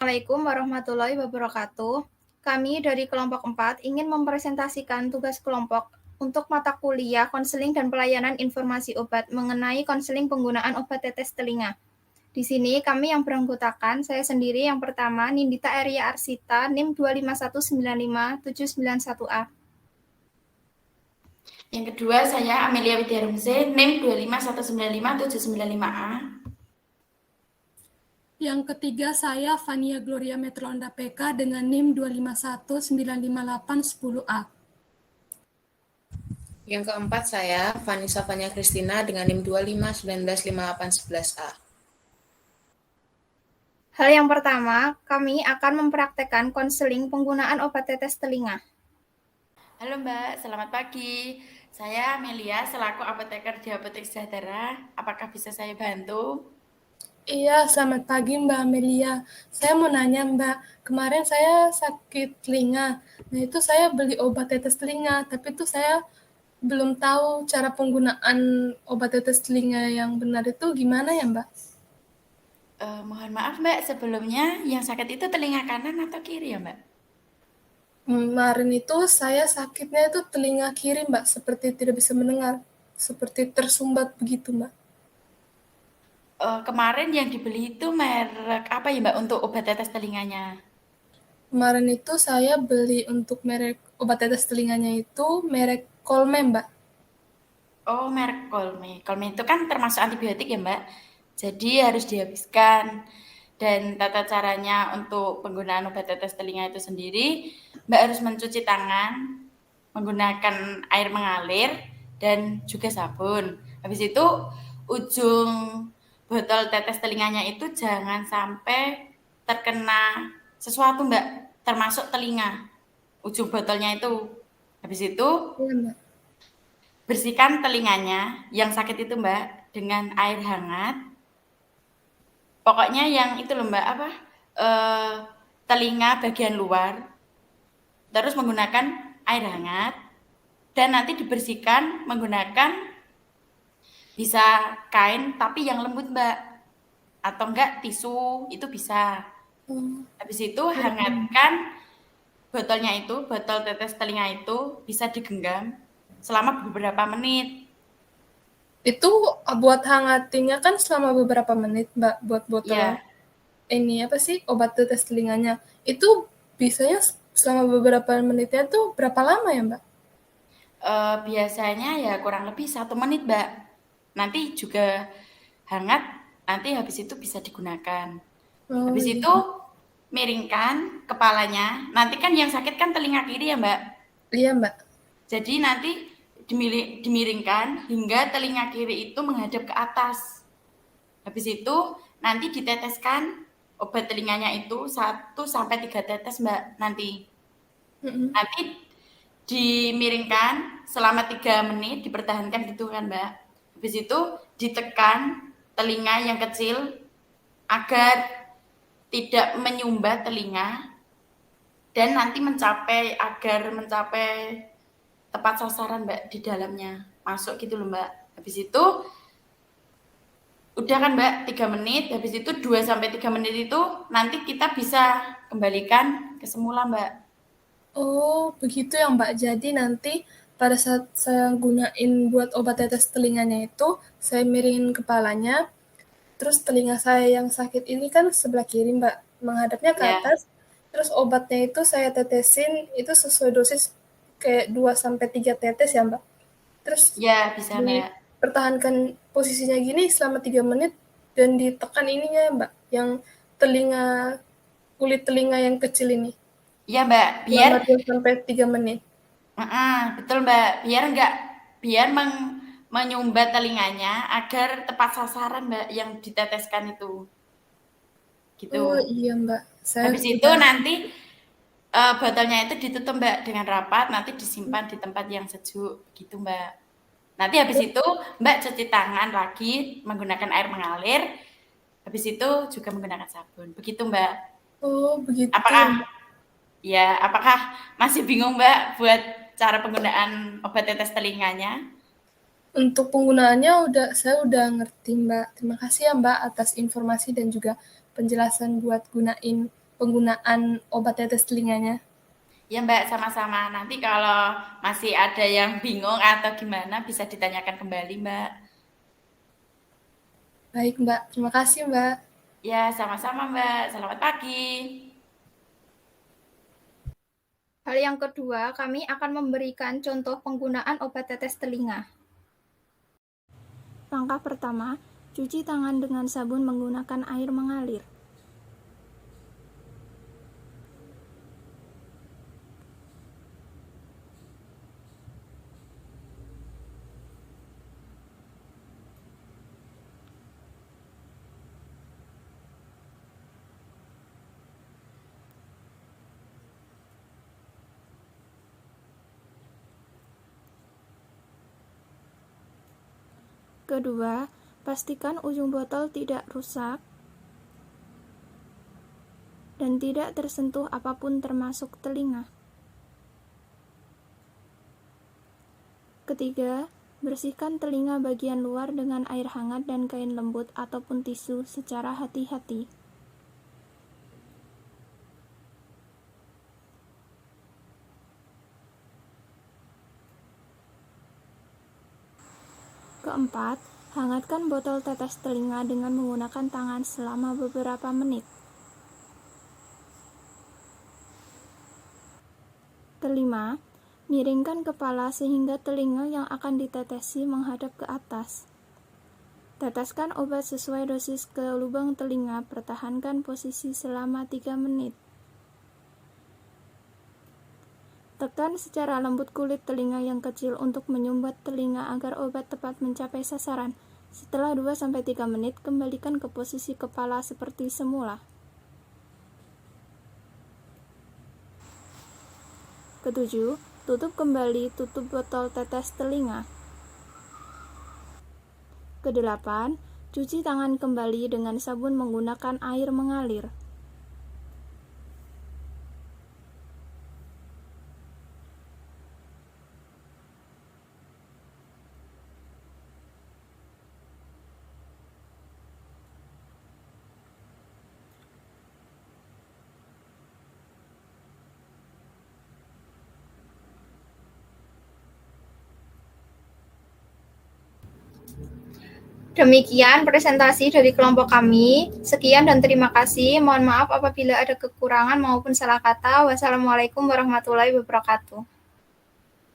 Assalamualaikum warahmatullahi wabarakatuh. Kami dari kelompok 4 ingin mempresentasikan tugas kelompok untuk mata kuliah konseling dan pelayanan informasi obat mengenai konseling penggunaan obat tetes telinga. Di sini kami yang beranggotakan, saya sendiri yang pertama, Nindita Eria Arsita, NIM 251957991A. Yang kedua, saya Amelia Widyarumse, NIM 251957995A. Yang ketiga, saya Fania Gloria Metrolanda PK dengan NIM 251955810A. Yang keempat, saya Vanessa Fania Kristina dengan NIM 259958111A. Hal yang pertama, kami akan mempraktekkan konseling penggunaan obat tetes telinga. Halo Mbak, selamat pagi. Saya Amelia selaku apoteker di Apotek Sejahtera. Apakah bisa saya bantu? Iya, selamat pagi Mbak Amelia. Saya mau nanya Mbak, kemarin saya sakit telinga. Nah itu saya beli obat tetes telinga, tapi itu saya belum tahu cara penggunaan obat tetes telinga yang benar itu gimana ya Mbak? Mohon maaf Mbak, sebelumnya yang sakit itu telinga kanan atau kiri ya Mbak? Kemarin itu saya sakitnya itu telinga kiri Mbak, seperti tidak bisa mendengar, seperti tersumbat begitu Mbak. Kemarin yang dibeli itu merek apa ya Mbak untuk obat tetes telinganya? Kemarin itu saya beli untuk merek obat tetes telinganya itu merek Colme Mbak. Oh, merek Colme. Colme itu kan termasuk antibiotik ya Mbak? Jadi harus dihabiskan. Dan tata caranya untuk penggunaan obat tetes telinga itu sendiri, Mbak harus mencuci tangan menggunakan air mengalir dan juga sabun. Habis itu ujung botol tetes telinganya itu jangan sampai terkena sesuatu Mbak, termasuk telinga. Ujung botolnya itu. Habis itu Iya Mbak. bersihkan telinganya yang sakit itu Mbak dengan air hangat. Pokoknya yang itu loh Mbak, telinga bagian luar. Terus menggunakan air hangat. Dan nanti dibersihkan menggunakan bisa kain tapi yang lembut Mbak. Atau enggak tisu, itu bisa. Habis itu hangatkan botolnya itu, botol tetes telinga itu bisa digenggam selama beberapa menit. Itu buat hangatinnya kan selama beberapa menit Mbak, buat botol Ya, ini apa sih obat tetes telinganya. Itu bisanya selama beberapa menitnya tuh berapa lama ya Mbak? biasanya ya kurang lebih 1 menit Mbak. Nanti juga hangat, nanti habis itu bisa digunakan. Oh, Habis iya. itu miringkan kepalanya. Nanti kan yang sakit kan telinga kiri ya Mbak. Iya Mbak. Jadi nanti dimiringkan hingga telinga kiri itu menghadap ke atas. Habis itu nanti diteteskan obat telinganya itu 1-3 tetes Mbak nanti. Nanti dimiringkan selama 3 menit, dipertahankan gitu kan Mbak. Habis itu ditekan telinga yang kecil agar tidak menyumbat telinga dan nanti agar mencapai tepat sasaran Mbak di dalamnya. Masuk gitu loh Mbak. Habis itu udah kan Mbak 3 menit, habis itu 2-3 menit itu nanti kita bisa kembalikan ke semula Mbak. Oh, begitu ya Mbak. Jadi nanti pada saat saya gunain buat obat tetes telinganya itu, saya miringin kepalanya, terus telinga saya yang sakit ini kan sebelah kiri Mbak, menghadapnya ke Ya, atas, terus obatnya itu saya tetesin, itu sesuai dosis kayak 2-3 tetes ya Mbak. Terus ya bisa Mbak. dipertahankan posisinya gini selama 3 menit, dan ditekan ininya ya Mbak, yang telinga, kulit telinga yang kecil ini, Iya Mbak, biar selama 2-3 menit. betul Mbak, biar menyumbat telinganya agar tepat sasaran Mbak yang diteteskan itu. Gitu. Oh iya Mbak, saya Habis itu udah. nanti botolnya itu ditutup Mbak dengan rapat, nanti disimpan di tempat yang sejuk, gitu Mbak. Nanti habis itu Mbak cuci tangan lagi menggunakan air mengalir, habis itu juga menggunakan sabun. Begitu Mbak. Oh begitu ya Apakah Mbak. apakah masih bingung Mbak buat cara penggunaan obat tetes telinganya? Untuk penggunaannya saya udah ngerti Mbak. Terima kasih ya Mbak atas informasi dan juga penjelasan buat gunain penggunaan obat tetes telinganya. Ya Mbak, sama-sama. Nanti kalau masih ada yang bingung atau gimana bisa ditanyakan kembali Mbak. Baik Mbak, terima kasih Mbak. Ya, sama-sama Mbak. Selamat pagi. Hal yang kedua, kami akan memberikan contoh penggunaan obat tetes telinga. Langkah pertama, cuci tangan dengan sabun menggunakan air mengalir. Kedua, pastikan ujung botol tidak rusak dan tidak tersentuh apapun termasuk telinga. Ketiga, bersihkan telinga bagian luar dengan air hangat dan kain lembut ataupun tisu secara hati-hati. Keempat, hangatkan botol tetes telinga dengan menggunakan tangan selama beberapa menit. Kelima, miringkan kepala sehingga telinga yang akan ditetesi menghadap ke atas. Teteskan obat sesuai dosis ke lubang telinga, pertahankan posisi selama 3 menit. Tekan secara lembut kulit telinga yang kecil untuk menyumbat telinga agar obat tepat mencapai sasaran. Setelah 2-3 menit, kembalikan ke posisi kepala seperti semula. Ketujuh, tutup kembali tutup botol tetes telinga. Kedelapan, cuci tangan kembali dengan sabun menggunakan air mengalir. Demikian presentasi dari kelompok kami. Sekian dan terima kasih. Mohon maaf apabila ada kekurangan maupun salah kata. Wassalamualaikum warahmatullahi wabarakatuh.